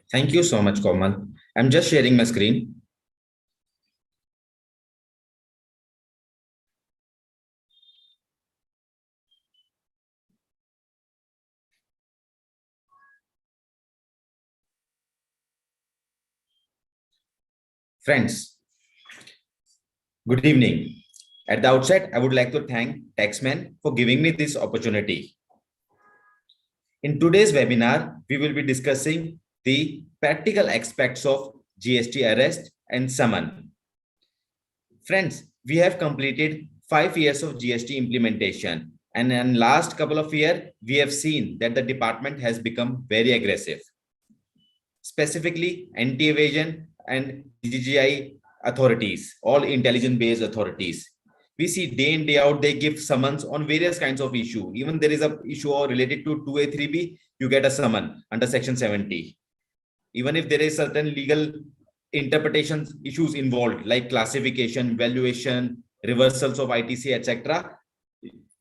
Thank you so much, Komal. I'm just sharing my screen. Friends, good evening. At the outset, I would like to thank Taxmann for giving me this opportunity. In today's webinar, we will be discussing the practical aspects of GST arrest and summon. Friends, we have completed 5 years of GST implementation, and in last couple of years, we have seen that the department has become very aggressive. Specifically, anti-evasion and DGI authorities, all intelligence-based authorities. We see day in, day out, they give summons on various kinds of issue. Even there is a issue related to 2A, 3B, you get a summon under Section 70. Even if there is certain legal interpretation issues involved, like classification, valuation, reversals of ITC, etc.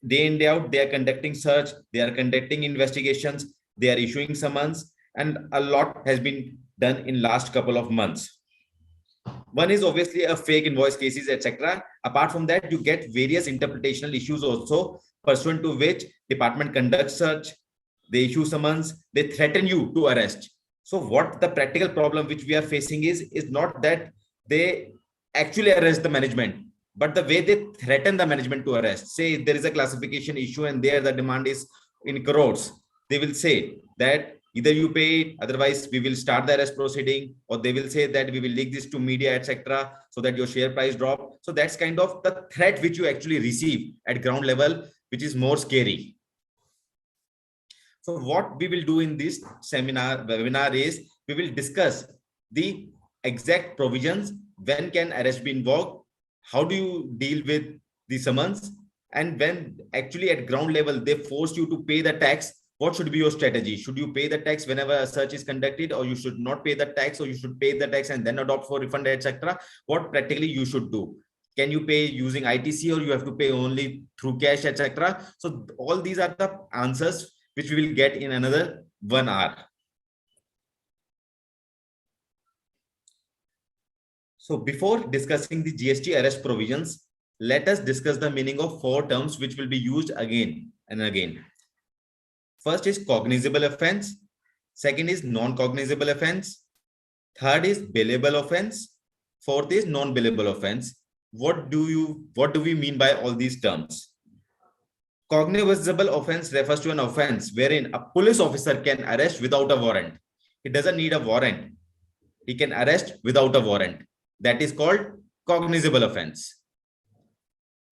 Day in, day out, they are conducting search, they are conducting investigations, they are issuing summons, and a lot has been done in last couple of months. One is obviously a fake invoice cases, etc. Apart from that, you get various interpretational issues also, pursuant to which department conducts search, they issue summons, they threaten you to arrest. So what the practical problem which we are facing is not that they actually arrest the management, but the way they threaten the management to arrest. Say there is a classification issue and there the demand is in crores. They will say that either you pay it, otherwise we will start the arrest proceeding, or they will say that we will leak this to media, etc., so that your share price drop. So that's kind of the threat which you actually receive at ground level, which is more scary. So what we will do in this webinar is we will discuss the exact provisions, when can arrest be invoked, how do you deal with the summons, and when actually at ground level they force you to pay the tax, what should be your strategy? Should you pay the tax whenever a search is conducted, or you should not pay the tax, or you should pay the tax and then adopt for refund, etc.? What practically you should do? Can you pay using ITC, or you have to pay only through cash, etc.? So all these are the answers which we will get in another 1 hour. So before discussing the GST arrest provisions, let us discuss the meaning of 4 terms which will be used again and again. First is cognizable offense. Second is non-cognizable offense. Third is bailable offense. Fourth is non-bailable offense. What do we mean by all these terms? Cognizable offense refers to an offense wherein a police officer can arrest without a warrant. He doesn't need a warrant. He can arrest without a warrant. That is called cognizable offense.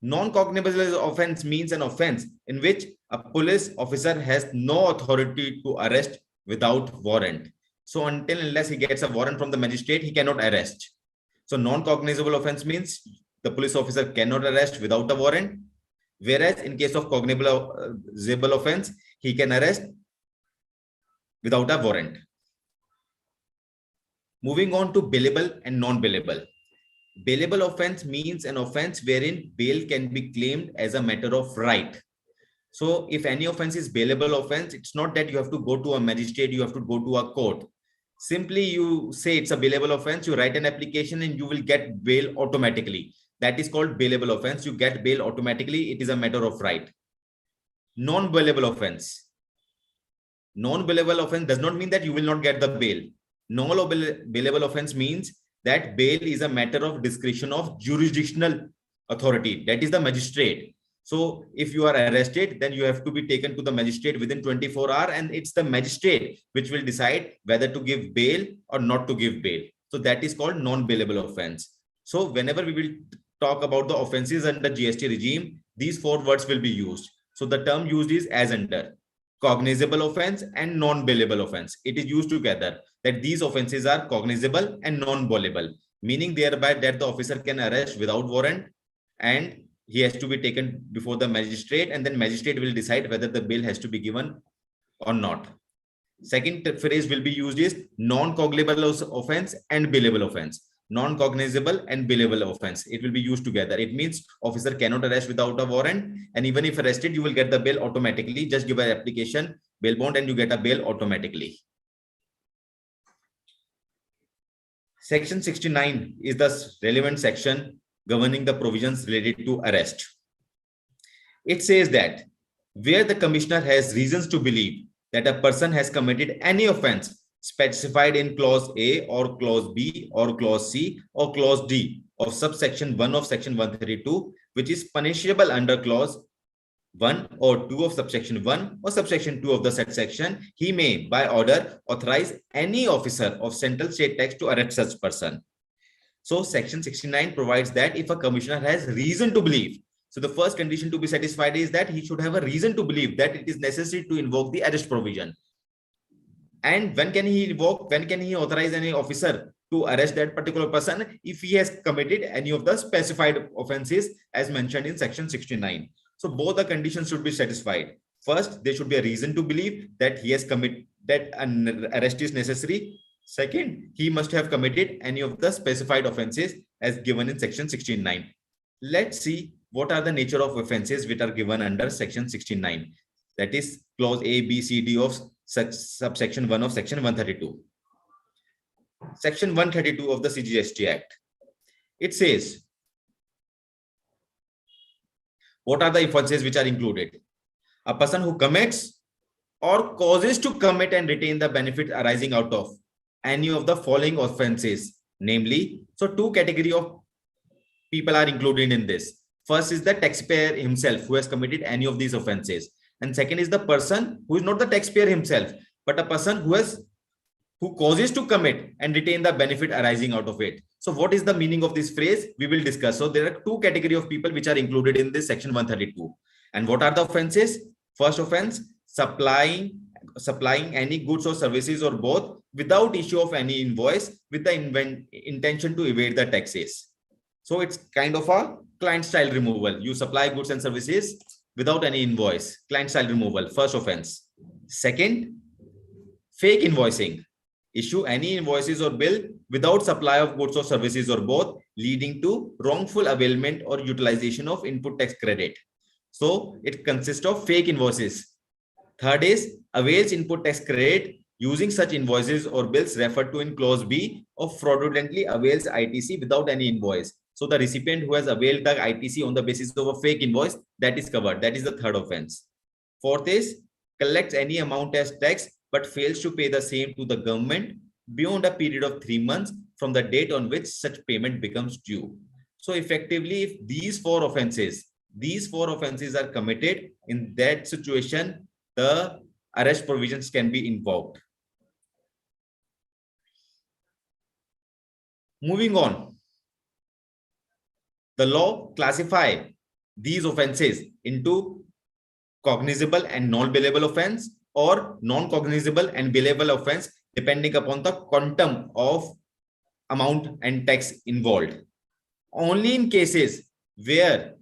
Non-cognizable offense means an offense in which a police officer has no authority to arrest without warrant. So until unless he gets a warrant from the magistrate, he cannot arrest. So non-cognizable offense means the police officer cannot arrest without a warrant. Whereas in case of cognizable offense, he can arrest without a warrant. Moving on to bailable and non-bailable. Bailable offense means an offense wherein bail can be claimed as a matter of right. So if any offense is bailable offense, it's not that you have to go to a magistrate, you have to go to a court. Simply you say it's a bailable offense, you write an application and you will get bail automatically. That is called bailable offense. You get bail automatically. It is a matter of right. Non-bailable offense. Non-bailable offense does not mean that you will not get the bail. Non-bailable offense means that bail is a matter of discretion of jurisdictional authority. That is the magistrate. So if you are arrested, then you have to be taken to the magistrate within 24 hours, and it's the magistrate which will decide whether to give bail or not to give bail. So that is called non-bailable offense. So whenever we will talk about the offenses under GST regime, these 4 words will be used. So the term used is as under: cognizable offense and non-bailable offense. It is used together, that these offenses are cognizable and non-bailable, meaning thereby that the officer can arrest without warrant and he has to be taken before the magistrate, and then magistrate will decide whether the bail has to be given or not. Second phrase will be used is non-cognizable offense and bailable offense. Non-cognizable and bailable offense, it will be used together. It means officer cannot arrest without a warrant, and even if arrested, you will get the bail automatically. Just give an application, bail bond, and you get a bail automatically. Section 69 is the relevant section governing the provisions related to arrest. It says that where the commissioner has reasons to believe that a person has committed any offense specified in clause A or clause B or clause C or clause D of subsection 1 of section 132, which is punishable under clause 1 or 2 of subsection 1 or subsection 2 of the said section, he may by order authorize any officer of central state tax to arrest such person. So section 69 provides that if a commissioner has reason to believe, so the first condition to be satisfied is that he should have a reason to believe that it is necessary to invoke the arrest provision. And when can he invoke, when can he authorize any officer to arrest that particular person? If he has committed any of the specified offenses as mentioned in section 69. So both the conditions should be satisfied. First, there should be a reason to believe that he has committed, that an arrest is necessary. Second, he must have committed any of the specified offenses as given in section 69. Let's see what are the nature of offenses which are given under section 69. That is clause A, B, C, D of subsection 1 of section 132. Section 132 of the CGST Act. It says, what are the offenses which are included? A person who commits or causes to commit and retain the benefit arising out of any of the following offenses, namely, so two categories of people are included in this. First is the taxpayer himself who has committed any of these offenses, and second is the person who is not the taxpayer himself, but a person who causes to commit and retain the benefit arising out of it. So what is the meaning of this phrase? We will discuss. So there are two categories of people which are included in this section 132. And what are the offenses? First offense, supplying any goods or services or both without issue of any invoice with the intention to evade the taxes. So it's kind of a client style removal. You supply goods and services without any invoice, client style removal, first offense. Second, fake invoicing. Issue any invoices or bill without supply of goods or services or both, leading to wrongful availment or utilization of input tax credit. So it consists of fake invoices. Third is avails input tax credit using such invoices or bills referred to in clause B, or fraudulently avails ITC without any invoice. So the recipient who has availed the ITC on the basis of a fake invoice, that is covered. That is the third offense. Fourth is collects any amount as tax but fails to pay the same to the government beyond a period of 3 months from the date on which such payment becomes due. So effectively, if these four offenses are committed, in that situation, the arrest provisions can be invoked. Moving on, the law classify these offenses into cognizable and non-bailable offense, or non-cognizable and bailable offense, depending upon the quantum of amount and tax involved. Only in cases where,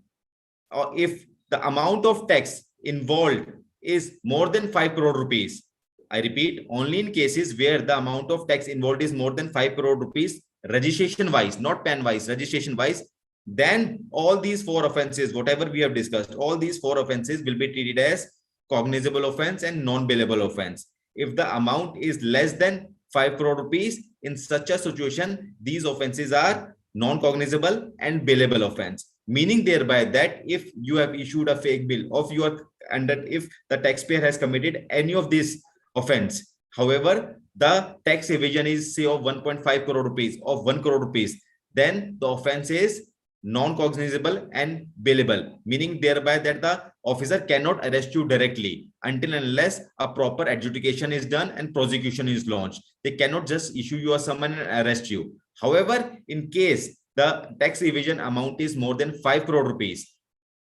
or if the amount of tax involved is more than 5 crore rupees, I repeat, only in cases where the amount of tax involved is more than 5 crore rupees, registration wise, not PAN wise, registration wise, then all these four offenses, whatever we have discussed, all these four offenses will be treated as cognizable offense and non-bailable offense. If the amount is less than 5 crore rupees, in such a situation, these offenses are non-cognizable and bailable offense, meaning thereby that if you have issued a fake bill of your, and that if the taxpayer has committed any of these offense, however, the tax evasion is say of 1.5 crore rupees, of 1 crore rupees, then the offense is non-cognizable and bailable, meaning thereby that the officer cannot arrest you directly until and unless a proper adjudication is done and prosecution is launched. They cannot just issue you a summon and arrest you. However, in case the tax evasion amount is more than 5 crore rupees,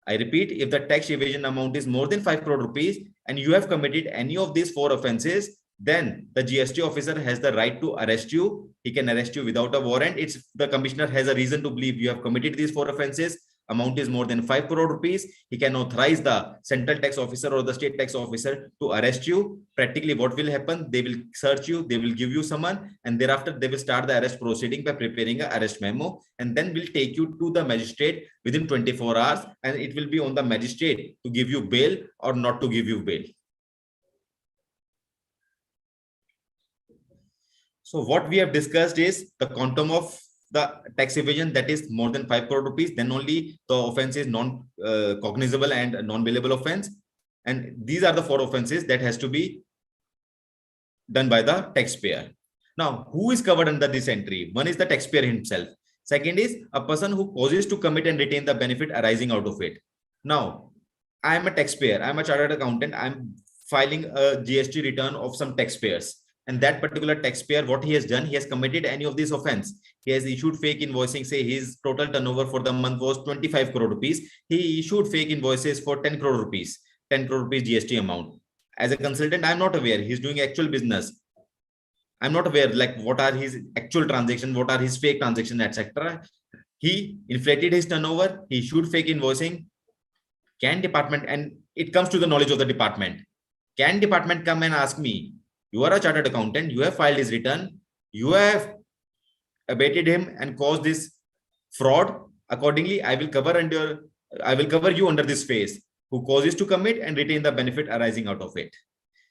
I repeat, if the tax evasion amount is more than 5 crore rupees and you have committed any of these four offenses, then the GST officer has the right to arrest you. He can arrest you without a warrant. It's the commissioner has a reason to believe you have committed these four offenses. Amount is more than 5 crore rupees. He can authorize the central tax officer or the state tax officer to arrest you. Practically, what will happen? They will search you. They will give you summon, and thereafter they will start the arrest proceeding by preparing an arrest memo, and then will take you to the magistrate within 24 hours, and it will be on the magistrate to give you bail or not to give you bail. So what we have discussed is the quantum of the tax evasion that is more than 5 crore rupees, then only the offense is non-cognizable and non-bailable offense. And these are the 4 offenses that has to be done by the taxpayer. Now, who is covered under this entry? One is the taxpayer himself. Second is a person who causes to commit and retain the benefit arising out of it. Now, I am a taxpayer. I am a chartered accountant. I am filing a GST return of some taxpayers. And that particular taxpayer, what he has done, he has committed any of this offense. He has issued fake invoicing, say his total turnover for the month was 25 crore rupees. He issued fake invoices for 10 crore rupees, 10 crore rupees GST amount. As a consultant, I'm not aware. He's doing actual business. I'm not aware like what are his actual transactions, what are his fake transactions, etc. He inflated his turnover. He issued fake invoicing. Can department, and it comes to the knowledge of the department. Can department come and ask me, you are a chartered accountant, you have filed his return, you have abated him and caused this fraud. Accordingly, I will cover you under this phase, who causes to commit and retain the benefit arising out of it.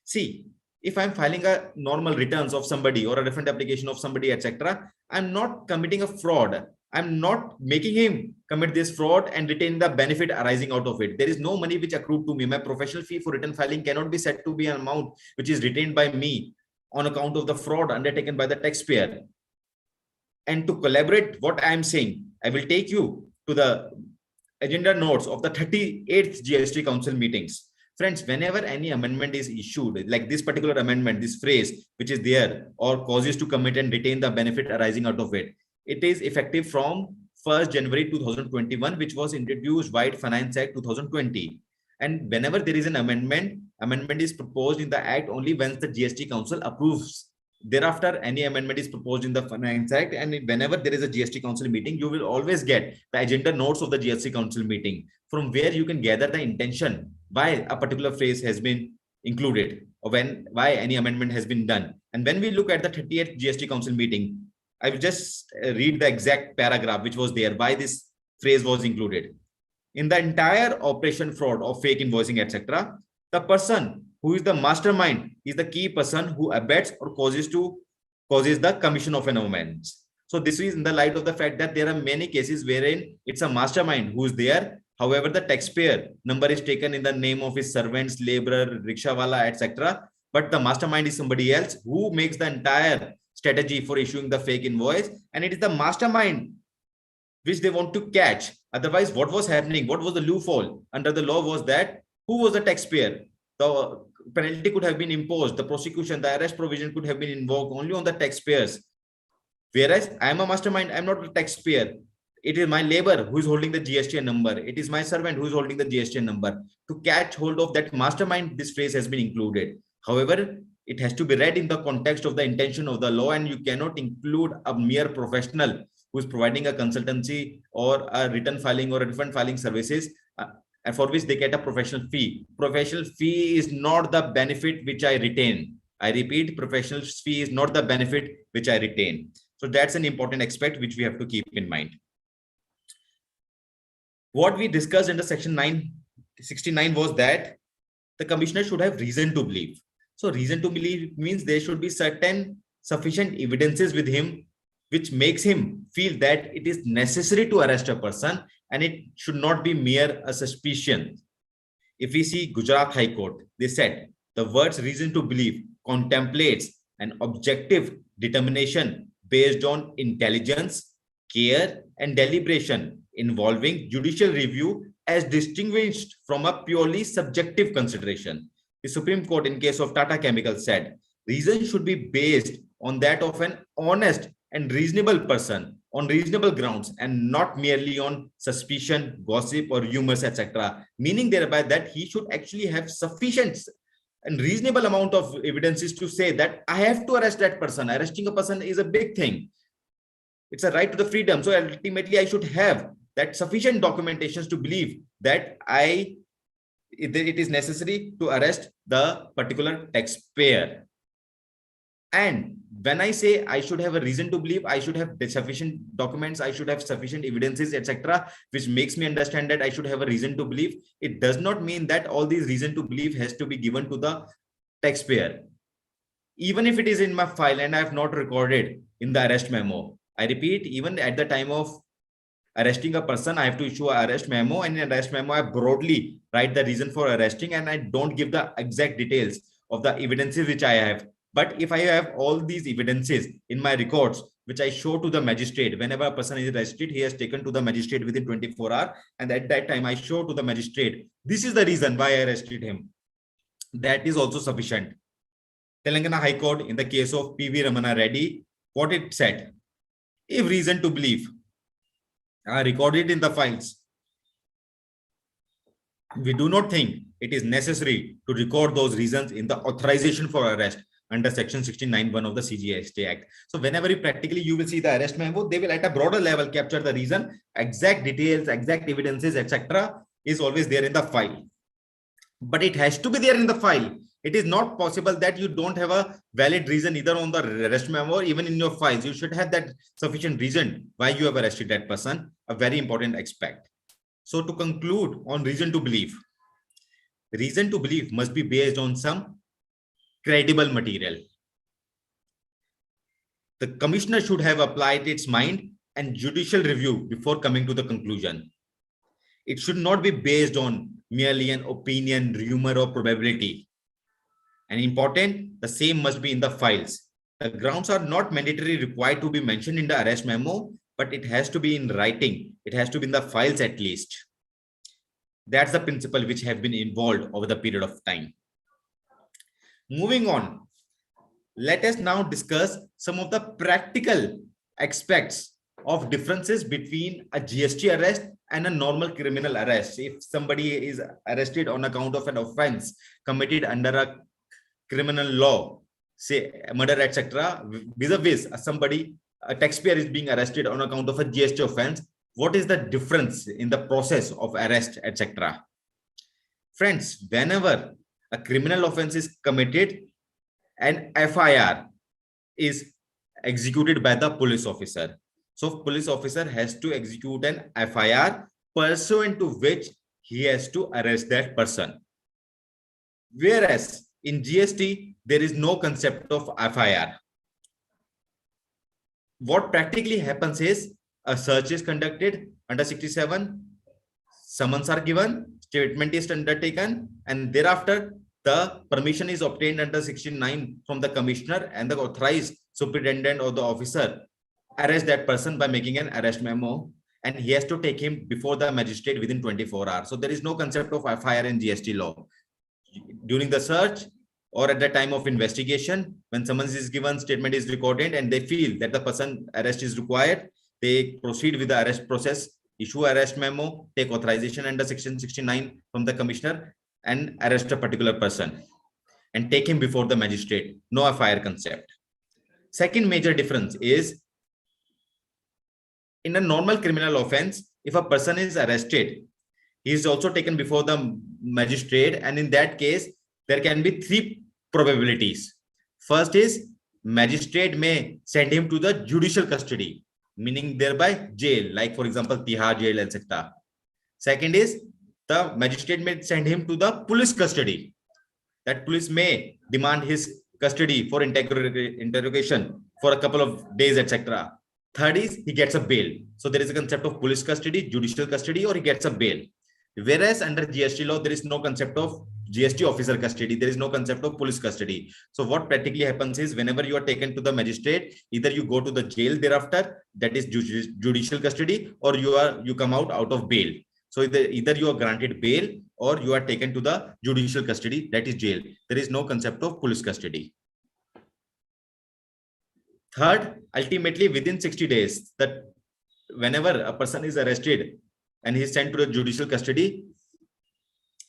See, if I'm filing a normal returns of somebody or a different application of somebody, etc., I'm not committing a fraud. I'm not making him commit this fraud and retain the benefit arising out of it. There is no money which accrued to me. My professional fee for return filing cannot be said to be an amount which is retained by me on account of the fraud undertaken by the taxpayer. And to collaborate what I am saying, I will take you to the agenda notes of the 38th GST Council meetings. Friends, whenever any amendment is issued, like this particular amendment, this phrase which is there, or causes to commit and retain the benefit arising out of it, it is effective from 1st January 2021, which was introduced by Finance Act 2020. And whenever there is an amendment is proposed in the Act only when the GST Council approves. Thereafter, any amendment is proposed in the Finance Act, and whenever there is a GST Council meeting, you will always get the agenda notes of the GST Council meeting, from where you can gather the intention why a particular phrase has been included, or why any amendment has been done. And when we look at the 38th GST Council meeting, I will just read the exact paragraph which was there, why this phrase was included. In the entire operation fraud of fake invoicing, etc., the person who is the mastermind is the key person who abets or causes the commission of an offense. So this is in the light of the fact that there are many cases wherein it's a mastermind who is there. However, the taxpayer number is taken in the name of his servants, laborer, rickshawala, etc. But the mastermind is somebody else who makes the entire strategy for issuing the fake invoice, and it is the mastermind which they want to catch. Otherwise, what was happening? What was the loophole under the law was that who was the taxpayer? The penalty could have been imposed. The prosecution, the arrest provision could have been invoked only on the taxpayers. Whereas I am a mastermind, I am not a taxpayer. It is my labor who is holding the GST number. It is my servant who is holding the GST number. To catch hold of that mastermind, this phrase has been included. However, it has to be read in the context of the intention of the law, and you cannot include a mere professional who is providing a consultancy or a return filing or a refund filing services, and for which they get a professional fee. Professional fee is not the benefit which I retain. I repeat, professional fee is not the benefit which I retain. So that's an important aspect which we have to keep in mind. What we discussed in the section 969 was that the commissioner should have reason to believe. So reason to believe means there should be certain sufficient evidences with him which makes him feel that it is necessary to arrest a person, and it should not be mere a suspicion. If we see Gujarat High Court, they said the words reason to believe contemplates an objective determination based on intelligence, care, and deliberation involving judicial review as distinguished from a purely subjective consideration. The Supreme Court in case of Tata Chemicals said reason should be based on that of an honest and reasonable person on reasonable grounds, and not merely on suspicion, gossip, or rumors, etc. Meaning thereby that he should actually have sufficient and reasonable amount of evidences to say that I have to arrest that person. Arresting a person is a big thing. It's a right to the freedom. So ultimately, I should have that sufficient documentations to believe that it is necessary to arrest the particular taxpayer. And when I say I should have a reason to believe, I should have sufficient documents, I should have sufficient evidences, etc., which makes me understand that I should have a reason to believe. It does not mean that all these reason to believe has to be given to the taxpayer. even if it is in my file and I have not recorded in the arrest memo. I repeat, even at the time of arresting a person, I have to issue an arrest memo, and in arrest memo, I broadly write the reason for arresting, and I don't give the exact details of the evidences which I have. But if I have all these evidences in my records, which I show to the magistrate, whenever a person is arrested, he has taken to the magistrate within 24 hours. And at that time, I show to the magistrate, this is the reason why I arrested him. That is also sufficient. Telangana High Court, in the case of P.V. Ramana Reddy, what it said, if reason to believe are recorded in the files, we do not think it is necessary to record those reasons in the authorization for arrest under section 69(1) of the CGST Act. So whenever you will see the arrest memo, they will at a broader level capture the reason, exact details, exact evidences, etc. is always there in the file. But it has to be there in the file. It is not possible that you don't have a valid reason either on the arrest memo or even in your files. You should have that sufficient reason why you have arrested that person, a very important aspect. So to conclude on reason to believe must be based on some credible material. The commissioner should have applied its mind and judicial review before coming to the conclusion. It should not be based on merely an opinion, rumor, or probability. And important, the same must be in the files. The grounds are not mandatorily required to be mentioned in the arrest memo, but it has to be in writing. It has to be in the files at least. That's the principle which have been involved over the period of time. Moving on, let us now discuss some of the practical aspects of differences between a GST arrest and a normal criminal arrest. If somebody is arrested on account of an offense committed under a criminal law, say murder, etc., vis-a-vis somebody, a taxpayer is being arrested on account of a GST offense, what is the difference in the process of arrest, etc.? Friends, whenever a criminal offense is committed, an FIR is executed by the police officer. So police officer has to execute an FIR pursuant to which he has to arrest that person. Whereas in GST, there is no concept of FIR. What practically happens is a search is conducted under 67, summons are given, statement is undertaken, and thereafter the permission is obtained under 69 from the commissioner, and the authorized superintendent or the officer arrest that person by making an arrest memo, and he has to take him before the magistrate within 24 hours. So there is no concept of FIR in GST law. During the search or at the time of investigation, when summons is given, statement is recorded, and they feel that the person arrest is required, they proceed with the arrest process, issue arrest memo, take authorization under section 69 from the commissioner, and arrest a particular person and take him before the magistrate. No FIR concept. Second major difference is, in a normal criminal offense, if a person is arrested, he is also taken before the magistrate, and in that case, there can be three probabilities. First is, magistrate may send him to the judicial custody, meaning thereby jail, like for example, Tihar jail, etc. Second is, the magistrate may send him to the police custody. That police may demand his custody for interrogation for a couple of days, etc. Third is, he gets a bail. So there is a concept of police custody, judicial custody, or he gets a bail. Whereas under GST law, there is no concept of GST officer custody. There is no concept of police custody. So what practically happens is, whenever you are taken to the magistrate, either you go to the jail thereafter, that is judicial custody, or you come out of bail. So either you are granted bail or you are taken to the judicial custody, that is jail. There is no concept of police custody. Third, ultimately within 60 days, that whenever a person is arrested and he is sent to the judicial custody,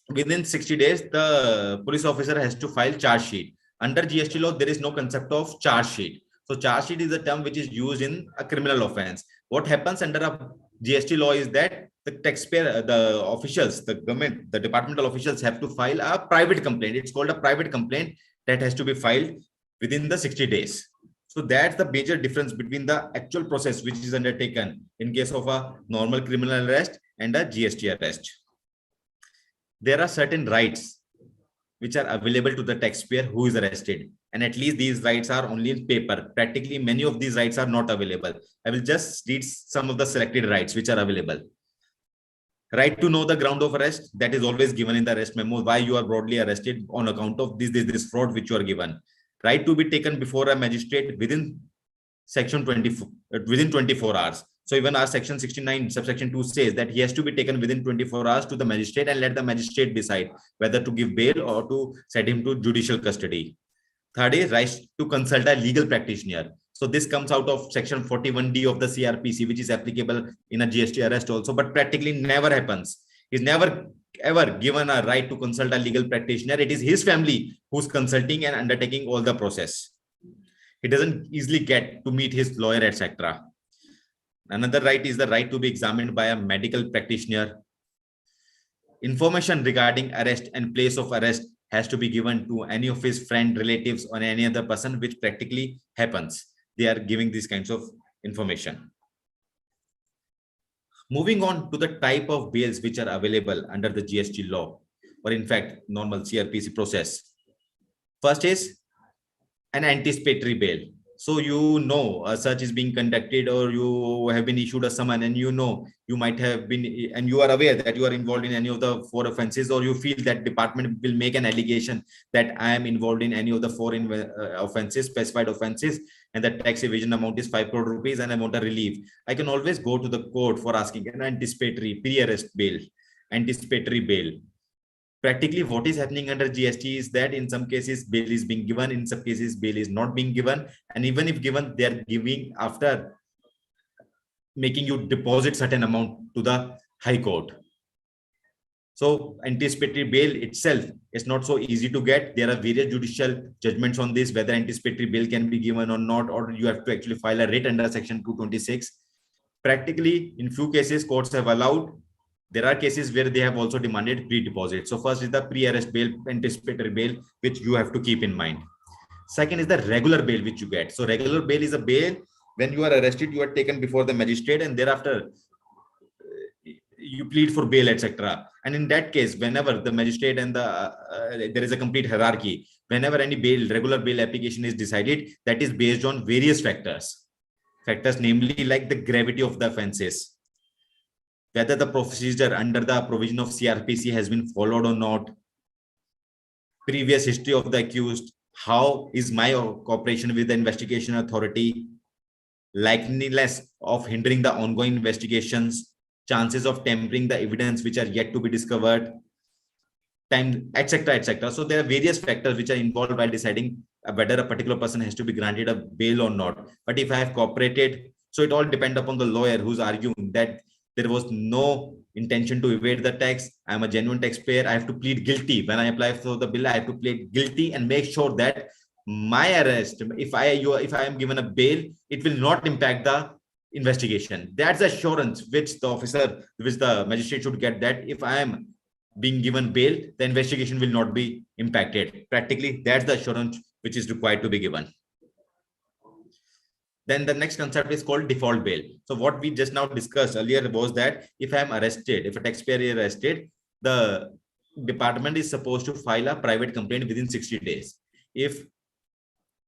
within 60 days, the police officer has to file charge sheet. Under GST law, there is no concept of charge sheet. So charge sheet is a term which is used in a criminal offense. What happens under a GST law is that the taxpayer, the officials, the government, the departmental officials have to file a private complaint. It's called a private complaint that has to be filed within the 60 days. So that's the major difference between the actual process which is undertaken in case of a normal criminal arrest and a GST arrest. There are certain rights which are available to the taxpayer who is arrested. And at least these rights are only in paper. Practically, many of these rights are not available. I will just read some of the selected rights which are available. Right to know the ground of arrest, that is always given in the arrest memo, why you are broadly arrested on account of this fraud which you are given. Right to be taken before a magistrate within section 24 within 24 hours. So even our section 69 subsection 2 says that he has to be taken within 24 hours to the magistrate and let the magistrate decide whether to give bail or to set him to judicial custody. Third is right to consult a legal practitioner. So this comes out of section 41D of the CrPc, which is applicable in a GST arrest also, but practically never happens. He's never ever given a right to consult a legal practitioner. It is his family who's consulting and undertaking all the process. He doesn't easily get to meet his lawyer, etc. Another right is the right to be examined by a medical practitioner. Information regarding arrest and place of arrest has to be given to any of his friend, relatives, or any other person, which practically happens. They are giving these kinds of information. Moving on to the type of bails which are available under the GST law, or in fact, normal CrPc process. First is an anticipatory bail. So you know a search is being conducted, or you have been issued a summon, and you know you might have been, and you are aware that you are involved in any of the 4 offences, or you feel that department will make an allegation that I am involved in any of the 4 offences, specified offences, and the tax evasion amount is 5 crore rupees and I want a relief. I can always go to the court for asking an anticipatory pre-arrest bail, anticipatory bail. Practically what is happening under GST is that in some cases bail is being given, in some cases bail is not being given, and even if given, they are giving after making you deposit certain amount to the High Court. So anticipatory bail itself is not so easy to get. There are various judicial judgments on this, whether anticipatory bail can be given or not, or you have to actually file a writ under section 226. Practically in few cases courts have allowed. There are cases where they have also demanded pre-deposit. So first is the pre-arrest bail, anticipatory bail, which you have to keep in mind. Second is the regular bail which you get. So regular bail is a bail when you are arrested, you are taken before the magistrate, and thereafter you plead for bail, etc. And in that case, whenever the magistrate and there is a complete hierarchy, whenever any bail, regular bail application is decided, that is based on various factors, namely like the gravity of the offences, whether the procedure under the provision of CrPc has been followed or not, previous history of the accused, how is my cooperation with the investigation authority, likeliness of hindering the ongoing investigations, chances of tampering the evidence which are yet to be discovered, time, etc., etc. So there are various factors which are involved while deciding whether a particular person has to be granted a bail or not. But if I have cooperated, so it all depends upon the lawyer who's arguing that there was no intention to evade the tax. I'm a genuine taxpayer. I have to plead guilty. When I apply for the bill, I have to plead guilty and make sure that my arrest, if I am given a bail, it will not impact the investigation. That's assurance which the magistrate should get, that if I am being given bail, the investigation will not be impacted. Practically, that's the assurance which is required to be given. Then the next concept is called default bail. So what we just now discussed earlier was that if I am arrested, if a taxpayer is arrested, the department is supposed to file a private complaint within 60 days. If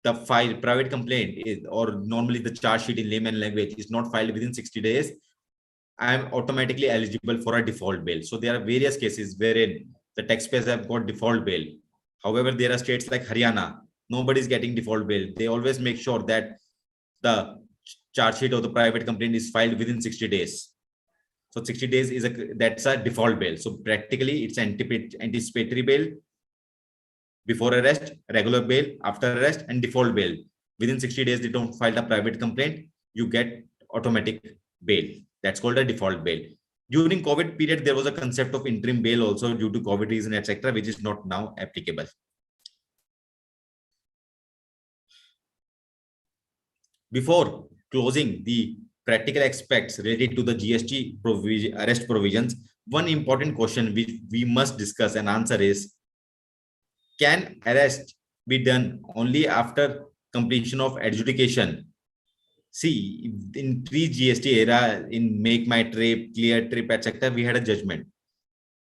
the private complaint is, or normally the charge sheet in layman language, is not filed within 60 days, I am automatically eligible for a default bail. So there are various cases wherein the taxpayers have got default bail. However, there are states like Haryana, nobody is getting default bail. They always make sure that the charge sheet of the private complaint is filed within 60 days. So 60 days is that's a default bail. So practically it's anticipatory bail before arrest, regular bail after arrest, and default bail. Within 60 days, they don't file a private complaint, you get automatic bail. That's called a default bail. During COVID period, there was a concept of interim bail also due to COVID reason, etc., which is not now applicable. Before closing the practical aspects related to the GST arrest provisions, one important question which we must discuss and answer is, can arrest be done only after completion of adjudication? See, in pre-GST era, in Make My Trip, Clear Trip, etc., we had a judgment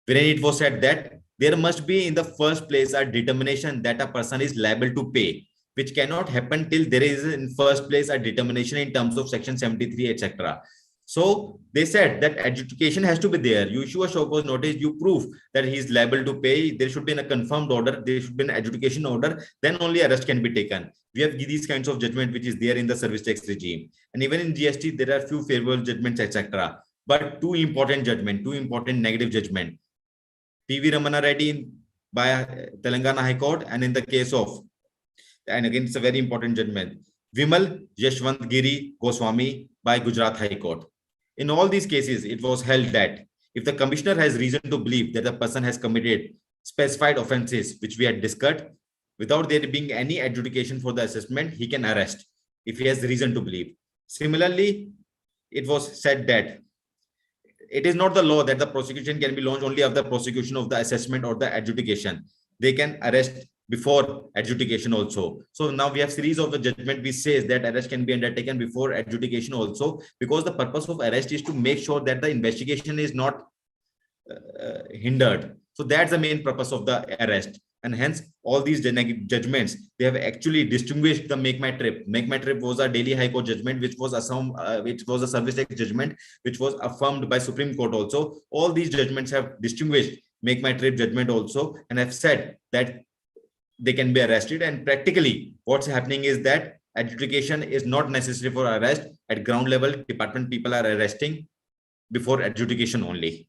wherein it was said that there must be in the first place a determination that a person is liable to pay. which cannot happen till there is in first place a determination in terms of section 73, etc. So they said that adjudication has to be there. You issue a show cause notice, you prove that he is liable to pay. There should be a confirmed order. There should be an adjudication order. Then only arrest can be taken. We have these kinds of judgment which is there in the service tax regime. And even in GST, there are few favorable judgments, etc. But two important judgment, two important negative judgment. P.V. Ramana Reddy by Telangana High Court, and in the case of, and again, it's a very important judgment, Vimal Yashwant Giri Goswami by Gujarat High Court. In all these cases, it was held that if the commissioner has reason to believe that the person has committed specified offences, which we had discussed, without there being any adjudication for the assessment, he can arrest if he has reason to believe. Similarly, it was said that it is not the law that the prosecution can be launched only after prosecution of the assessment or the adjudication. They can arrest before adjudication also. So now we have series of the judgment which says that arrest can be undertaken before adjudication also, because the purpose of arrest is to make sure that the investigation is not hindered. So that's the main purpose of the arrest. And hence all these judgments, they have actually distinguished the Make My Trip. Make My Trip was a Delhi High Court judgment, which was a service tax judgment, which was affirmed by Supreme Court also. All these judgments have distinguished Make My Trip judgment also, and have said that they can be arrested. And practically what's happening is that adjudication is not necessary for arrest. At ground level, department people are arresting before adjudication only.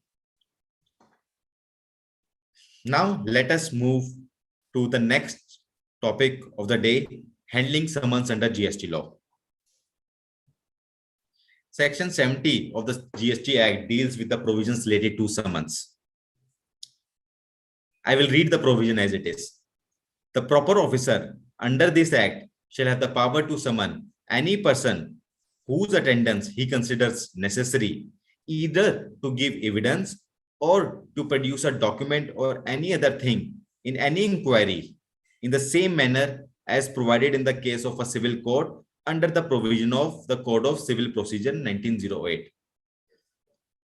Now let us move to the next topic of the day, handling summons under GST law. Section 70 of the GST Act deals with the provisions related to summons. I will read the provision as it is. The proper officer under this Act shall have the power to summon any person whose attendance he considers necessary, either to give evidence or to produce a document or any other thing in any inquiry in the same manner as provided in the case of a civil court under the provision of the Code of Civil Procedure 1908.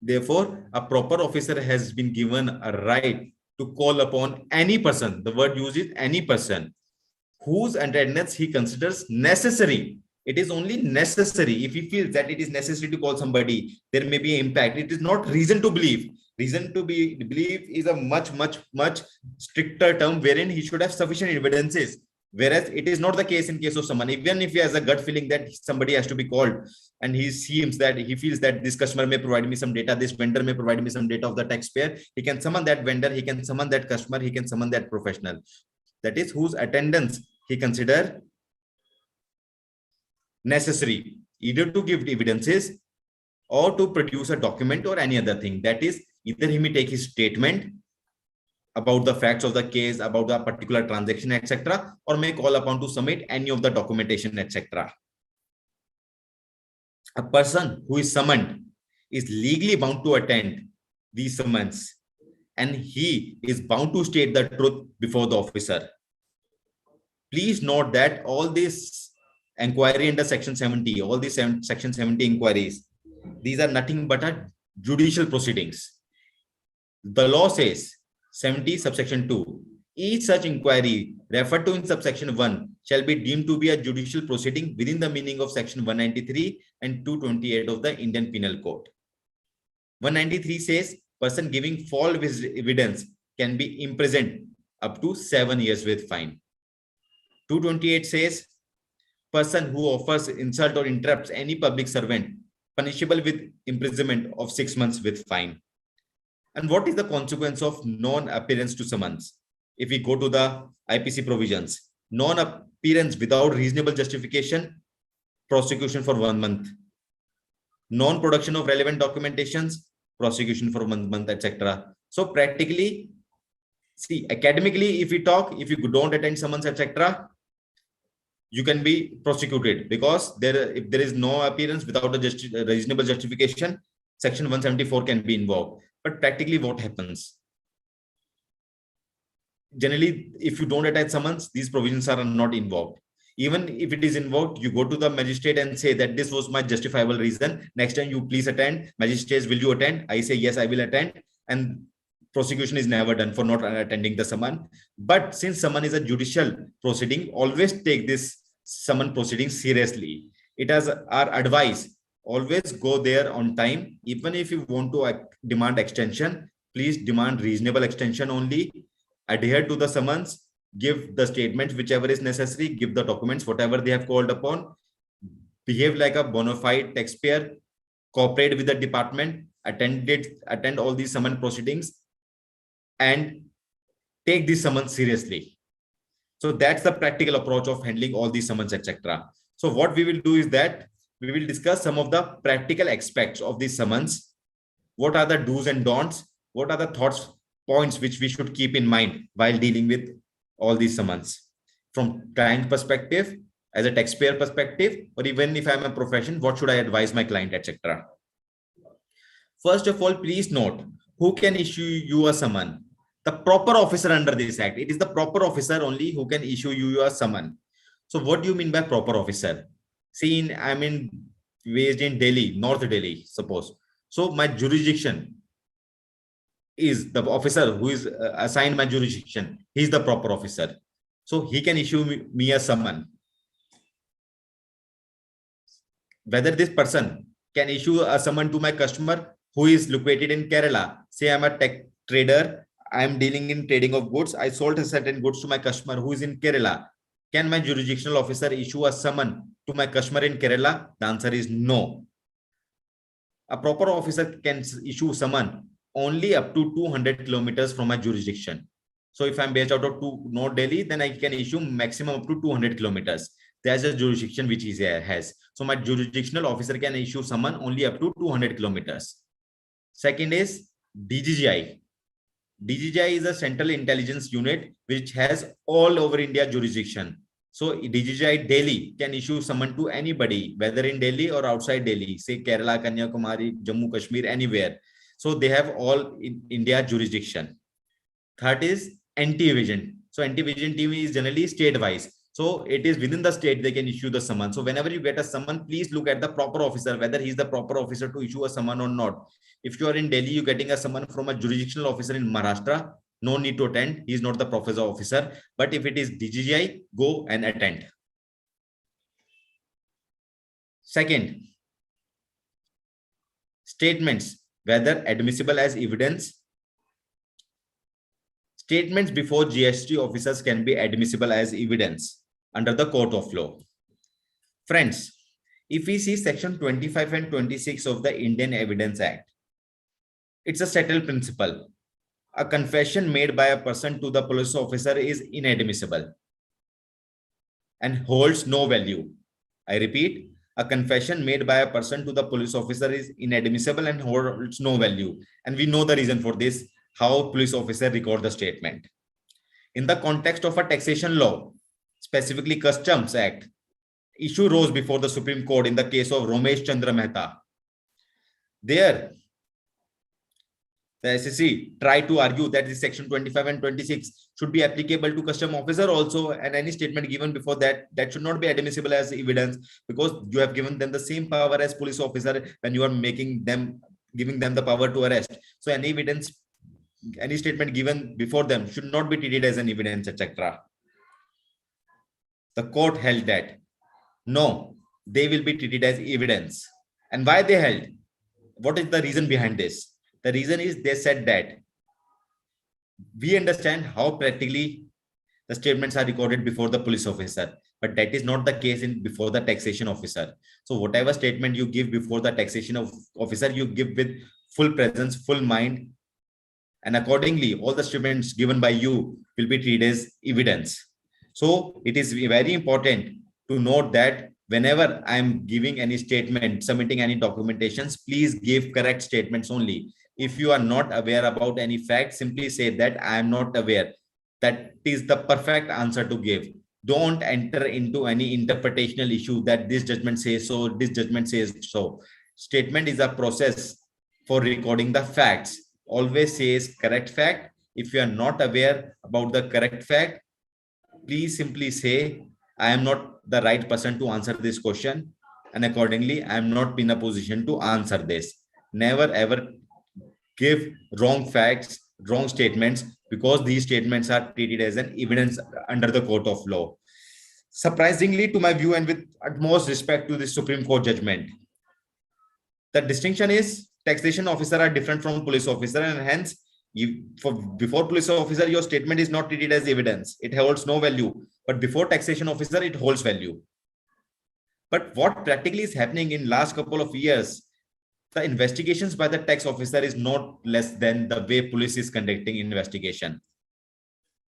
Therefore, a proper officer has been given a right to call upon any person, the word used is any person, whose attendance he considers necessary. It is only necessary. If he feels that it is necessary to call somebody, there may be an impact. It is not reason to believe. Reason to believe is a much stricter term, wherein he should have sufficient evidences. Whereas it is not the case in case of someone. Even if he has a gut feeling that somebody has to be called, and he feels that this customer may provide me some data, this vendor may provide me some data of the taxpayer, he can summon that vendor, he can summon that customer, he can summon that professional. That is whose attendance he consider necessary, either to give evidences or to produce a document or any other thing. That is, either he may take his statement about the facts of the case, about the particular transaction, etc., or may call upon to submit any of the documentation, etc. A person who is summoned is legally bound to attend these summons, and he is bound to state the truth before the officer. Please note that all this inquiry under Section 70, all these Section 70 inquiries, these are nothing but a judicial proceedings. The law says, 70 subsection 2, each such inquiry referred to in subsection 1 shall be deemed to be a judicial proceeding within the meaning of section 193 and 228 of the Indian Penal Code. 193 says, person giving false evidence can be imprisoned up to 7 years with fine. 228 says, person who offers insult or interrupts any public servant punishable with imprisonment of 6 months with fine. And what is the consequence of non-appearance to summons? If we go to the IPC provisions, non-appearance without reasonable justification, prosecution for 1 month. Non-production of relevant documentations, prosecution for 1 month, etc. So practically, see, academically, if you you don't attend summons, etc., you can be prosecuted, because if there is no appearance without a reasonable justification, section 174 can be invoked. But practically what happens? Generally, if you don't attend summons, these provisions are not invoked. Even if it is invoked, you go to the magistrate and say that this was my justifiable reason. Next time you please attend. Magistrate, will you attend? I say, yes, I will attend. And prosecution is never done for not attending the summon. But since summon is a judicial proceeding, always take this summon proceeding seriously. It has our advice. Always go there on time. Even if you want to demand extension, please demand reasonable extension only. Adhere to the summons. Give the statement whichever is necessary. Give the documents whatever they have called upon. Behave like a bona fide taxpayer. Cooperate with the department. Attend all these summon proceedings, and take these summons seriously. So that's the practical approach of handling all these summons, etc. So what we will do is that we will discuss some of the practical aspects of these summons. What are the do's and don'ts? What are the thoughts, points which we should keep in mind while dealing with all these summons? From client perspective, as a taxpayer perspective, or even if I'm a profession, what should I advise my client, etc. First of all, please note, who can issue you a summon? The proper officer under this act. It is the proper officer only who can issue you a summon. So what do you mean by proper officer? See, I'm based in Delhi, North Delhi, suppose. So my jurisdiction is the officer who is assigned my jurisdiction. He's the proper officer. So he can issue me a summon. Whether this person can issue a summon to my customer who is located in Kerala. Say I'm a tech trader. I'm dealing in trading of goods. I sold a certain goods to my customer who is in Kerala. Can my jurisdictional officer issue a summon to my customer in Kerala? The answer is no. A proper officer can issue summon only up to 200 kilometers from my jurisdiction. So if I'm based out of North Delhi, then I can issue maximum up to 200 kilometers. There's a jurisdiction which he has. So my jurisdictional officer can issue summon only up to 200 kilometers. Second is DGGI. DGGI is a central intelligence unit which has all over India jurisdiction. So DGGI Delhi can issue summon to anybody, whether in Delhi or outside Delhi, say Kerala, Kanyakumari, Jammu, Kashmir, anywhere. So they have all in India jurisdiction. Third is anti-evasion. So anti-evasion team is generally state-wise. So it is within the state they can issue the summon. So whenever you get a summon, please look at the proper officer, whether he's the proper officer to issue a summon or not. If you are in Delhi, you're getting a summon from a jurisdictional officer in Maharashtra, no need to attend. He's not the proper officer. But if it is DGGI, go and attend. Second, statements, whether admissible as evidence. Statements before GST officers can be admissible as evidence under the court of law. Friends, if we see section 25 and 26 of the Indian Evidence Act, it's a settled principle. A confession made by a person to the police officer is inadmissible and holds no value. I repeat, a confession made by a person to the police officer is inadmissible and holds no value. And we know the reason for this, how police officer record the statement. In the context of a taxation law, specifically Customs Act, issue rose before the Supreme Court in the case of Romesh Chandra Mehta. There, the SEC tried to argue that the section 25 and 26 should be applicable to custom officer also, and any statement given before that should not be admissible as evidence, because you have given them the same power as police officer when you are giving them the power to arrest. So any evidence, any statement given before them should not be treated as an evidence, etc. The court held that no, they will be treated as evidence. And why they held? What is the reason behind this? The reason is they said that we understand how practically the statements are recorded before the police officer, but that is not the case before the taxation officer. So whatever statement you give before the taxation officer, you give with full presence, full mind, and accordingly, all the statements given by you will be treated as evidence. So it is very important to note that whenever I'm giving any statement, submitting any documentations, please give correct statements only. If you are not aware about any fact, simply say that I am not aware. That is the perfect answer to give. Don't enter into any interpretational issue that this judgment says so, this judgment says so. Statement is a process for recording the facts. Always says correct fact. If you are not aware about the correct fact, please simply say, I am not the right person to answer this question, and accordingly, I am not in a position to answer this. Never ever give wrong facts wrong statements, because these statements are treated as an evidence under the court of law. Surprisingly, to my view, and with utmost respect to the Supreme Court judgment, the distinction is taxation officer are different from police officer, and hence before police officer, your statement is not treated as evidence. It holds no value. But before taxation officer, it holds value. But what practically is happening in last couple of years, the investigations by the tax officer is not less than the way police is conducting investigation.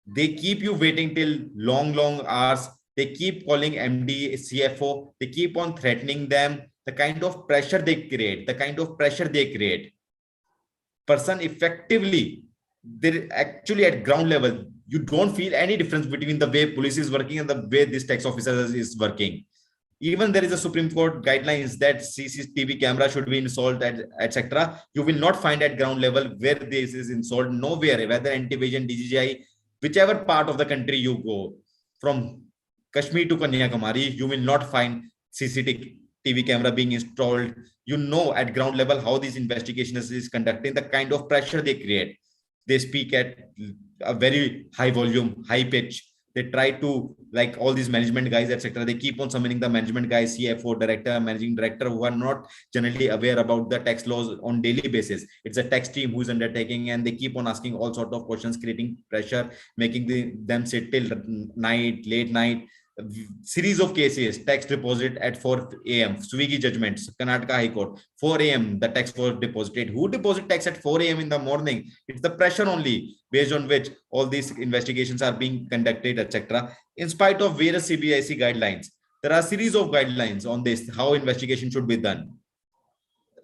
They keep you waiting till long hours. They keep calling MD, CFO. They keep on threatening them. The kind of pressure they create, person effectively, they're actually at ground level. You don't feel any difference between the way police is working and the way this tax officer is working. Even there is a Supreme Court guidelines that CCTV camera should be installed, etc. You will not find at ground level where this is installed. Nowhere, whether anti-evasion, DGI, whichever part of the country you go, from Kashmir to Kanyakumari, you will not find CCTV camera being installed. You know at ground level how this investigation is conducting, the kind of pressure they create. They speak at a very high volume, high pitch. They try to, like all these management guys, etc. They keep on summoning the management guys, CFO, director, managing director, who are not generally aware about the tax laws on daily basis. It's a tax team who's undertaking, and they keep on asking all sorts of questions, creating pressure, making them sit till night, late night. Series of cases, tax deposit at 4 a.m. Swiggy judgments, Karnataka High Court, 4 a.m. the tax was deposited. Who deposit tax at 4 a.m. in the morning? It's the pressure only based on which all these investigations are being conducted, etc. In spite of various CBIC guidelines, there are a series of guidelines on this, how investigation should be done.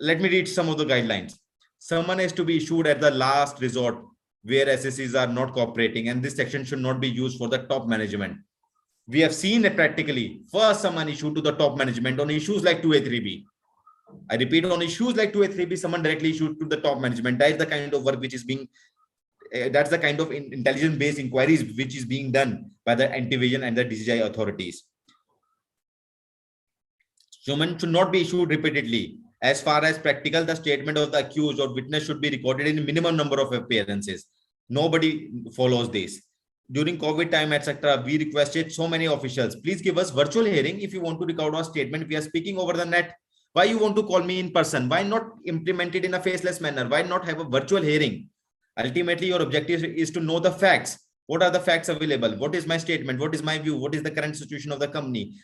Let me read some of the guidelines. Summon is to be issued at the last resort where SSCs are not cooperating, and this section should not be used for the top management. We have seen it practically. First, someone issued to the top management on issues like 2A, 3B. I repeat, on issues like 2A, 3B, someone directly issued to the top management. That is the kind of work which is being, that's the kind of intelligence-based inquiries which is being done by the anti-evasion and the DCI authorities. Summon should not be issued repeatedly. As far as practical, the statement of the accused or witness should be recorded in a minimum number of appearances. Nobody follows this. During COVID time, etc., we requested so many officials, please give us virtual hearing if you want to record our statement. We are speaking over the net. Why you want to call me in person? Why not implement it in a faceless manner? Why not have a virtual hearing? Ultimately, your objective is to know the facts. What are the facts available? What is my statement? What is my view? What is the current situation of the company?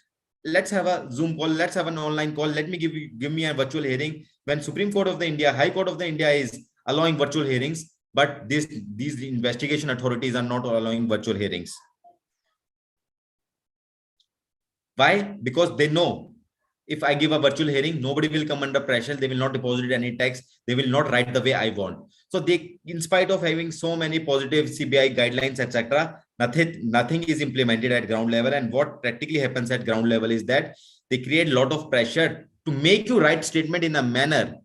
Let's have a Zoom call. Let's have an online call. Let me give me a virtual hearing. When Supreme Court of the India, High Court of the India is allowing virtual hearings, but these investigation authorities are not allowing virtual hearings. Why? Because they know if I give a virtual hearing, nobody will come under pressure. They will not deposit any tax. They will not write the way I want. So they, in spite of having so many positive CBI guidelines, etc., nothing is implemented at ground level. And what practically happens at ground level is that they create a lot of pressure to make you write statement in a manner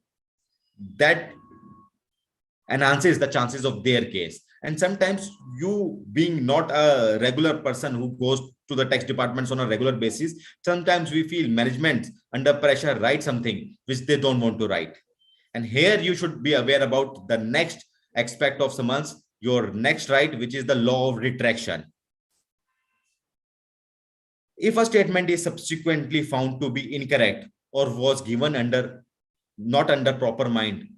that enhances the chances of their case. And sometimes you, being not a regular person who goes to the tax departments on a regular basis, sometimes we feel management under pressure write something which they don't want to write. And here you should be aware about the next aspect of summons, your next right, which is the law of retraction. If a statement is subsequently found to be incorrect or was given not under proper mind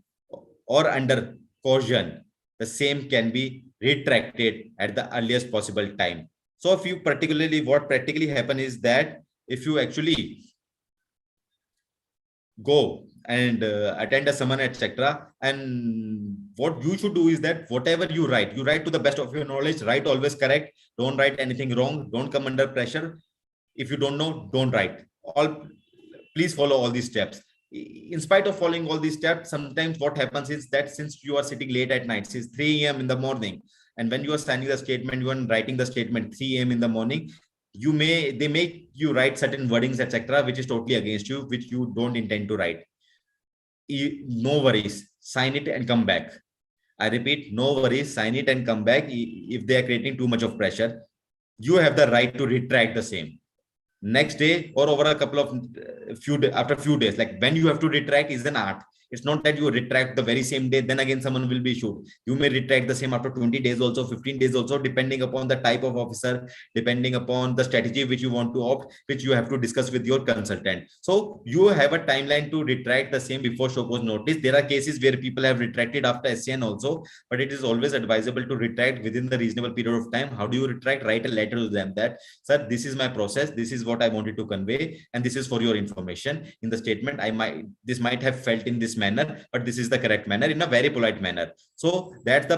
or under caution, the same can be retracted at the earliest possible time. So if you what practically happen is that if you actually go and attend a summon, etc., and what you should do is that whatever you write to the best of your knowledge, write always correct, don't write anything wrong, don't come under pressure. If you don't know, don't write. Please follow all these steps. In spite of following all these steps, sometimes what happens is that since you are sitting late at night, since 3 a.m. in the morning, and when you are signing the statement, you are writing the statement 3 a.m. in the morning, they make you write certain wordings, etc., which is totally against you, which you don't intend to write. No worries, sign it and come back. I repeat, no worries, sign it and come back. If they are creating too much of pressure, you have the right to retract the same. Next day or over a couple of after a few days, like when you have to retract is an art. It's not that you retract the very same day, then again someone will be issued. You may retract the same after 20 days also, 15 days also, depending upon the type of officer, depending upon the strategy which you want to opt, which you have to discuss with your consultant. So you have a timeline to retract the same before show cause notice. There are cases where people have retracted after SCN also, but it is always advisable to retract within the reasonable period of time. How do you retract? Write a letter to them that, sir, this is my process, this is what I wanted to convey, and this is for your information. In the statement, this might have felt in this manner, but this is the correct manner, in a very polite manner. So that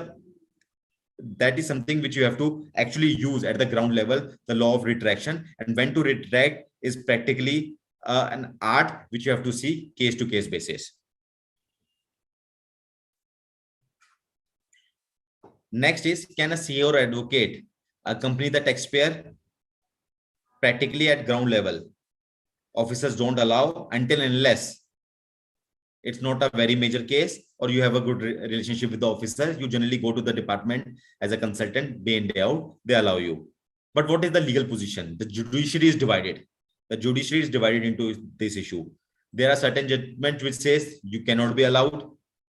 is something which you have to actually use at the ground level, the law of retraction. And when to retract is practically an art which you have to see case to case basis. Next is, can a CA or advocate accompany the taxpayer? Practically at ground level, officers don't allow until unless it's not a very major case or you have a good relationship with the officer. You generally go to the department as a consultant day in, day out, they allow you. But what is the legal position? The judiciary is divided. The judiciary is divided into this issue. There are certain judgments which says you cannot be allowed.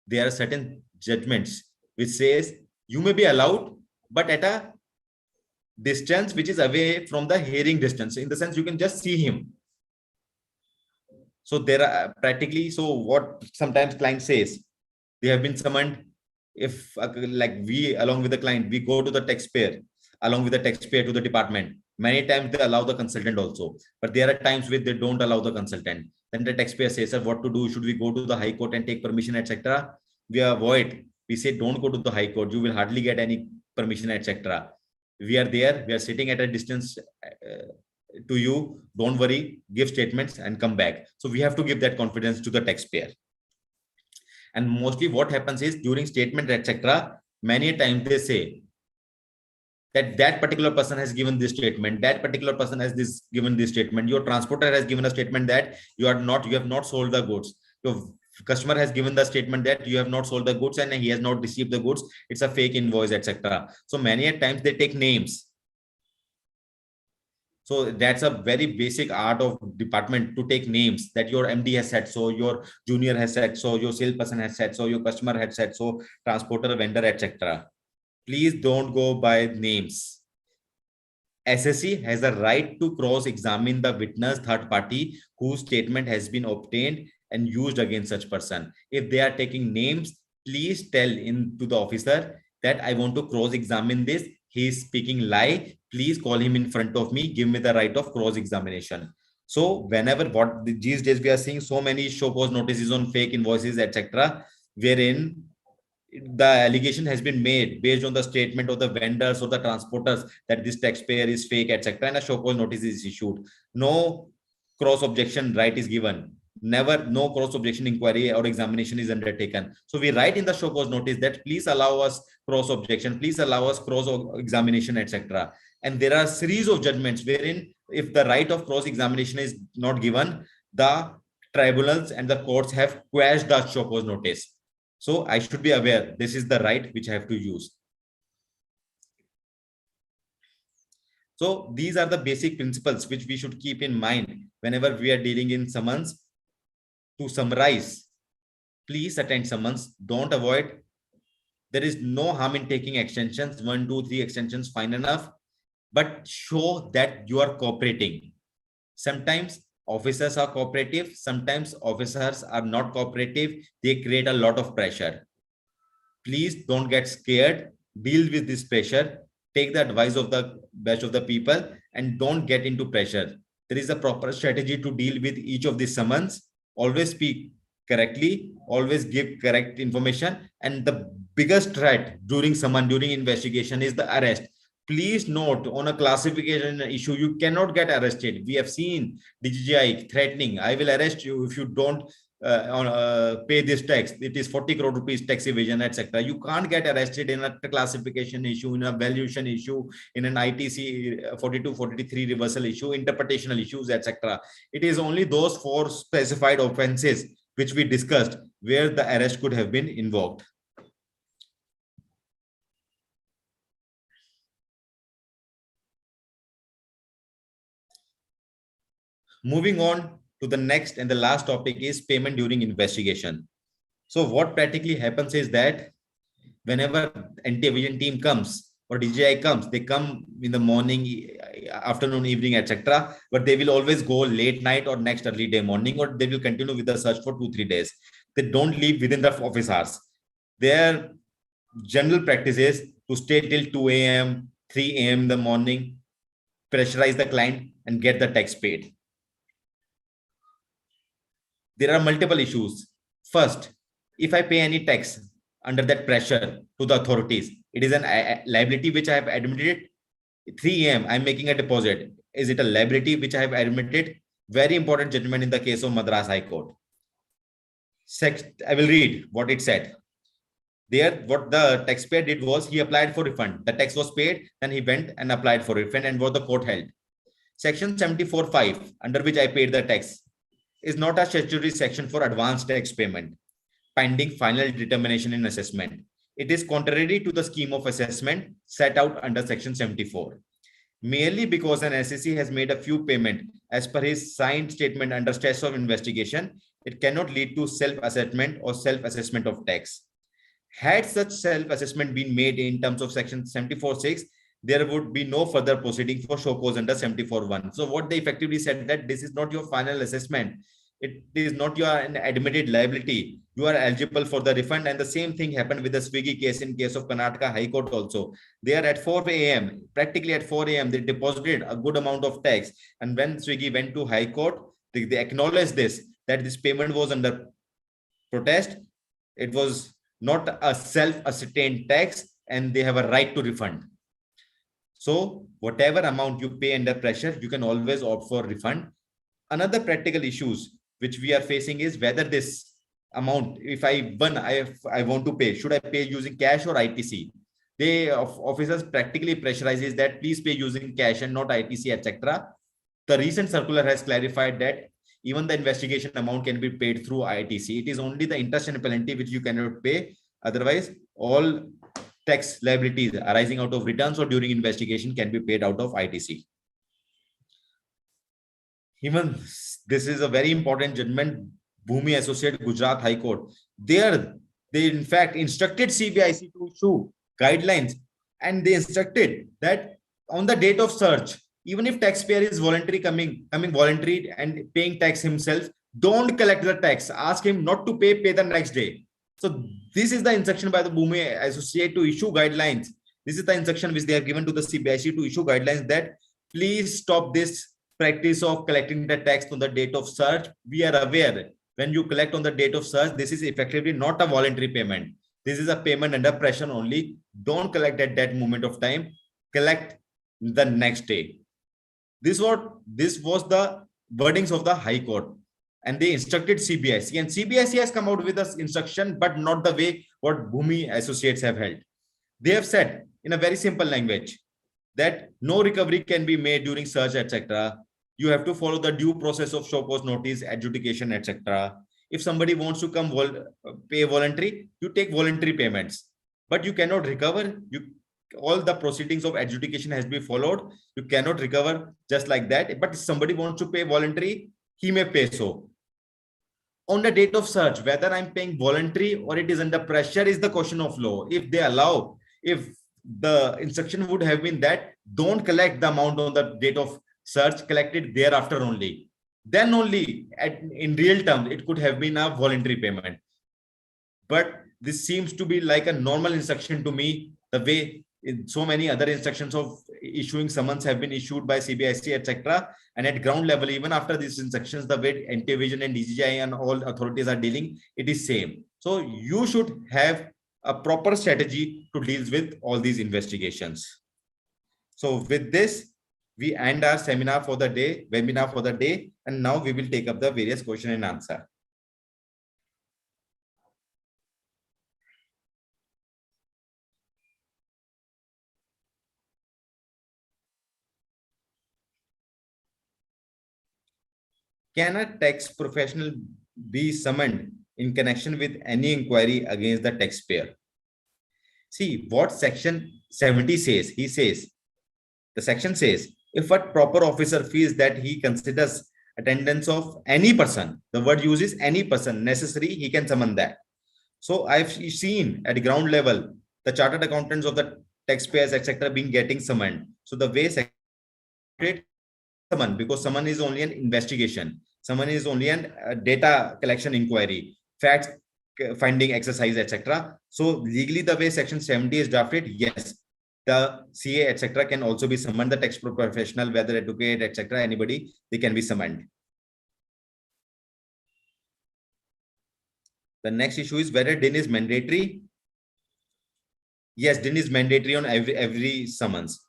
There are certain judgments which says you may be allowed, but at a distance which is away from the hearing distance. In the sense, you can just see him. So there are practically, so what sometimes client says, they have been summoned. If like we, along with the client, we go to the taxpayer, along with the taxpayer to the department. Many times they allow the consultant also, but there are times where they don't allow the consultant. Then the taxpayer says, sir, what to do? Should we go to the high court and take permission, etc.? We avoid. We say, don't go to the high court. You will hardly get any permission, etc. We are there. We are sitting at a distance to you. Don't worry. Give statements and come back. So we have to give that confidence to the taxpayer. And mostly what happens is during statement, etc., many times they say that particular person has given this statement, that particular person has given this statement, your transporter has given a statement that you have not sold the goods, your customer has given the statement that you have not sold the goods and he has not received the goods, it's a fake invoice, etc. So many times they take names. So that's a very basic art of department, to take names, that your MD has said so, your junior has said so, your salesperson has said so, your customer has said so, transporter, vendor, etc. Please don't go by names. SSC has a right to cross-examine the witness, third party, whose statement has been obtained and used against such person. If they are taking names, please tell to the officer that I want to cross-examine this. He is speaking lie. Please call him in front of me. Give me the right of cross-examination. So whenever these days we are seeing so many show cause notices on fake invoices, etc., wherein the allegation has been made based on the statement of the vendors or the transporters that this taxpayer is fake, etc., and a show cause notice is issued. No cross objection right is given. Never, no cross objection inquiry or examination is undertaken. So we write in the show cause notice that please allow us cross objection, please allow us cross examination, etc. And there are a series of judgments wherein if the right of cross examination is not given, the tribunals and the courts have quashed the show cause notice. So I should be aware this is the right which I have to use. So these are the basic principles which we should keep in mind whenever we are dealing in summons. To summarize, please attend summons. Don't avoid. There is no harm in taking extensions. 1, 2, 3 extensions, fine enough. But show that you are cooperating. Sometimes officers are cooperative. Sometimes officers are not cooperative. They create a lot of pressure. Please don't get scared. Deal with this pressure. Take the advice of the best of the people and don't get into pressure. There is a proper strategy to deal with each of these summons. Always speak correctly, always give correct information. And the biggest threat during summon, during investigation is the arrest. Please note, on a classification issue, you cannot get arrested. We have seen DGI threatening, I will arrest you if you don't pay this tax. It is 40 crore rupees tax evasion, etc. You can't get arrested in a classification issue, in a valuation issue, in an ITC 42, 43 reversal issue, interpretational issues, etc. It is only those 4 specified offenses which we discussed where the arrest could have been invoked. Moving on to the next and the last topic is payment during investigation. So what practically happens is that whenever anti-evasion team comes or DJI comes, they come in the morning, afternoon, evening, etc. But they will always go late night or next early day morning, or they will continue with the search for 2-3 days. They don't leave within the office hours. Their general practice is to stay till 2 a.m., 3 a.m. in the morning, pressurize the client and get the tax paid. There are multiple issues. First, if I pay any tax under that pressure to the authorities, it is a liability which I have admitted. 3 a.m. I'm making a deposit. Is it a liability which I have admitted? Very important judgment in the case of Madras High Court. I will read what it said. There, what the taxpayer did was he applied for refund. The tax was paid, then he went and applied for refund, and what the court held. Section 74(5), under which I paid the tax, is not a statutory section for advance tax payment pending final determination in assessment. It is contrary to the scheme of assessment set out under Section 74. Merely because an assessee has made a few payment as per his signed statement under stress of investigation, it cannot lead to self-assessment or self-assessment of tax. Had such self-assessment been made in terms of Section 74(6), there would be no further proceeding for show cause under 74(1). So what they effectively said that this is not your final assessment. It is not your admitted liability. You are eligible for the refund. And the same thing happened with the Swiggy case in case of Karnataka High Court also. They are at 4 a.m., practically at 4 a.m., they deposited a good amount of tax. And when Swiggy went to High Court, they acknowledged this, that this payment was under protest. It was not a self-ascertained tax and they have a right to refund. So whatever amount you pay under pressure, you can always opt for refund. Another practical issues which we are facing is whether this amount, if I want to pay, should I pay using cash or ITC? The officers practically pressurizes that please pay using cash and not ITC, etc. The recent circular has clarified that even the investigation amount can be paid through ITC. It is only the interest and penalty which you cannot pay. Otherwise, all tax liabilities arising out of returns or during investigation can be paid out of ITC. Even this is a very important judgment, Bhumi Associate Gujarat High Court. There, they in fact instructed CBIC to issue guidelines, and they instructed that on the date of search, even if taxpayer is coming voluntary and paying tax himself, don't collect the tax. Ask him not to pay the next day. So this is the instruction by the Bhumi Associate to issue guidelines. This is the instruction which they have given to the CBIC to issue guidelines that please stop this practice of collecting the tax on the date of search. We are aware when you collect on the date of search, this is effectively not a voluntary payment. This is a payment under pressure only. Don't collect at that moment of time. Collect the next day. This was the wordings of the High Court, and they instructed CBIC, and CBIC has come out with this instruction, but not the way what Bhumi Associates have held. They have said in a very simple language that no recovery can be made during search, etc. You have to follow the due process of show cause notice, adjudication, etc. If somebody wants to come pay voluntary, you take voluntary payments, but you cannot recover. All the proceedings of adjudication has been followed. You cannot recover just like that. But if somebody wants to pay voluntary, he may pay so. On the date of search, whether I'm paying voluntary or it is under pressure is the question of law. If they allow, if the instruction would have been that don't collect the amount on the date of search, collect it thereafter only, then only in real terms it could have been a voluntary payment. But this seems to be like a normal instruction to me, the way in so many other instructions of issuing summons have been issued by CBIC, etc. And at ground level, even after these instructions, the way anti-evasion and DGI and all authorities are dealing, it is same. So you should have a proper strategy to deal with all these investigations. So with this, we end our webinar for the day, and now we will take up the various question and answer. Can a tax professional be summoned in connection with any inquiry against the taxpayer? See what section 70 says. The section says, if a proper officer feels that he considers attendance of any person, the word uses any person necessary, he can summon that. So I've seen at ground level the chartered accountants of the taxpayers, etc., being getting summoned. So the way summon, because summon is only an investigation, summon is only an data collection inquiry, facts finding exercise, etc. So legally the way section 70 is drafted, yes, the CA, etc., can also be summoned. The tax professional, whether advocate, etc., anybody, they can be summoned. The next issue is whether DIN is mandatory. Yes, DIN is mandatory on every summons.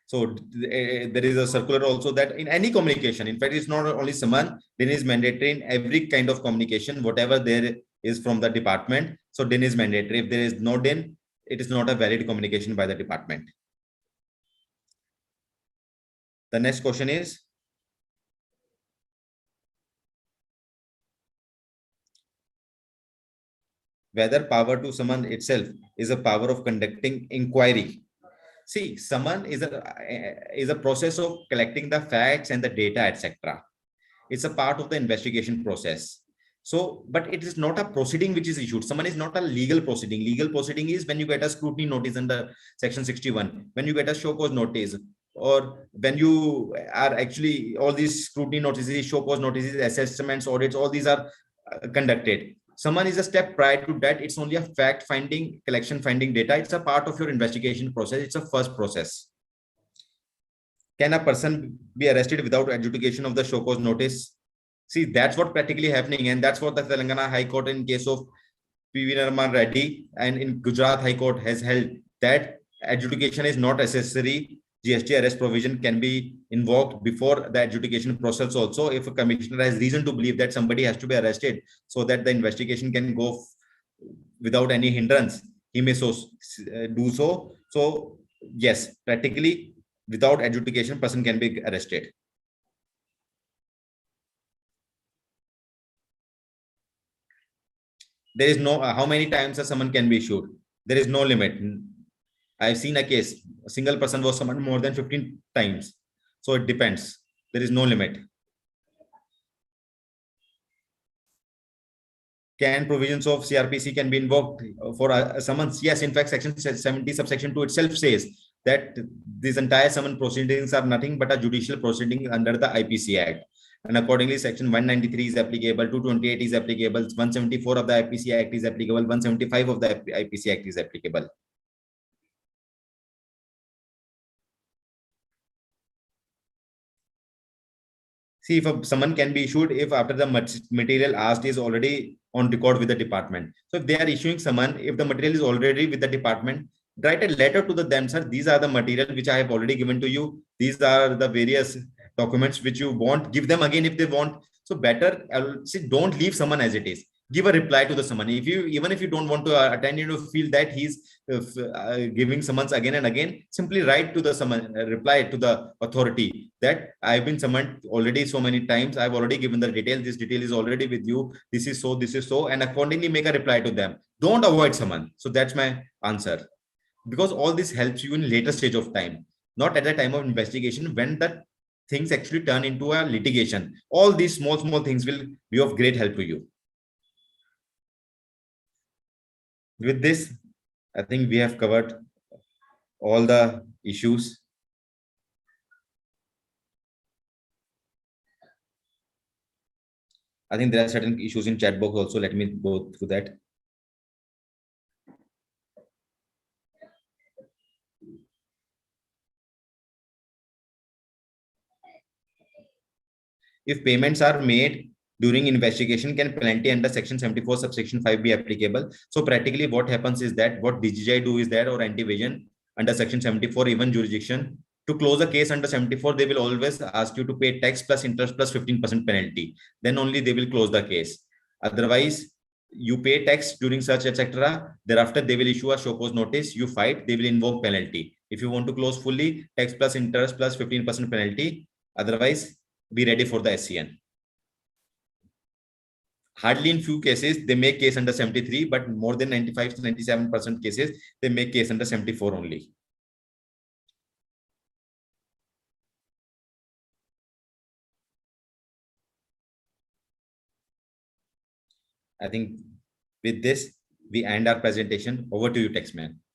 So there is a circular also that in any communication, in fact, it's not only summon, DIN is mandatory in every kind of communication, whatever there is from the department. So DIN is mandatory. If there is no DIN, it is not a valid communication by the department. The next question is, whether power to summon itself is a power of conducting inquiry. See, summon is a process of collecting the facts and the data, etc. It's a part of the investigation process. So, but it is not a proceeding which is issued. Summon is not a legal proceeding. Legal proceeding is when you get a scrutiny notice under section 61, when you get a show cause notice, or when you are actually, all these scrutiny notices, show cause notices, assessments, audits, all these are conducted. Summon is a step prior to that. It's only a fact finding, collection finding data. It's a part of your investigation process. It's a first process. Can a person be arrested without adjudication of the show cause notice? See, that's what practically happening, and that's what the Telangana High Court in case of PV Narman Reddy and in Gujarat High Court has held that adjudication is not necessary. GST arrest provision can be invoked before the adjudication process also if a commissioner has reason to believe that somebody has to be arrested so that the investigation can go without any hindrance. He may do so. So yes, practically without adjudication, person can be arrested. There is no how many times a summon can be issued. There is no limit. I've seen a case, a single person was summoned more than 15 times. So it depends. There is no limit. Can provisions of CrPc can be invoked for a summons? Yes, in fact, section 70 subsection 2 itself says that these entire summon proceedings are nothing but a judicial proceeding under the IPC Act. And accordingly, section 193 is applicable, 228 is applicable, 174 of the IPC Act is applicable, 175 of the IPC Act is applicable. See, if someone can be issued if after the material asked is already on record with the department. So if they are issuing someone, if the material is already with the department, write a letter to them, sir. These are the material which I have already given to you. These are the various documents which you want. Give them again if they want. So better, see, don't leave someone as it is. Give a reply to the someone. If you, even if you don't want to attend, you feel that he's giving summons again and again, simply write to the summon, reply to the authority that I've been summoned already so many times. I've already given the detail. This detail is already with you. This is so, and accordingly make a reply to them. Don't avoid someone. So that's my answer. Because all this helps you in later stage of time, not at the time of investigation when the things actually turn into a litigation. All these small things will be of great help to you. With this, I think we have covered all the issues. I think there are certain issues in chat box also. Let me go through that. If payments are made during investigation, can penalty under section 74 subsection 5 be applicable? So practically what happens is that what DGI do is that, or anti-evasion under section 74 even jurisdiction, to close a case under 74, they will always ask you to pay tax plus interest plus 15% penalty. Then only they will close the case. Otherwise, you pay tax during such, etc. Thereafter, they will issue a show cause notice. You fight, they will invoke penalty. If you want to close fully, tax plus interest plus 15% penalty. Otherwise, be ready for the SCN. Hardly in few cases, they make case under 73, but more than 95 to 97% cases, they make case under 74 only. I think with this, we end our presentation. Over to you, Taxman.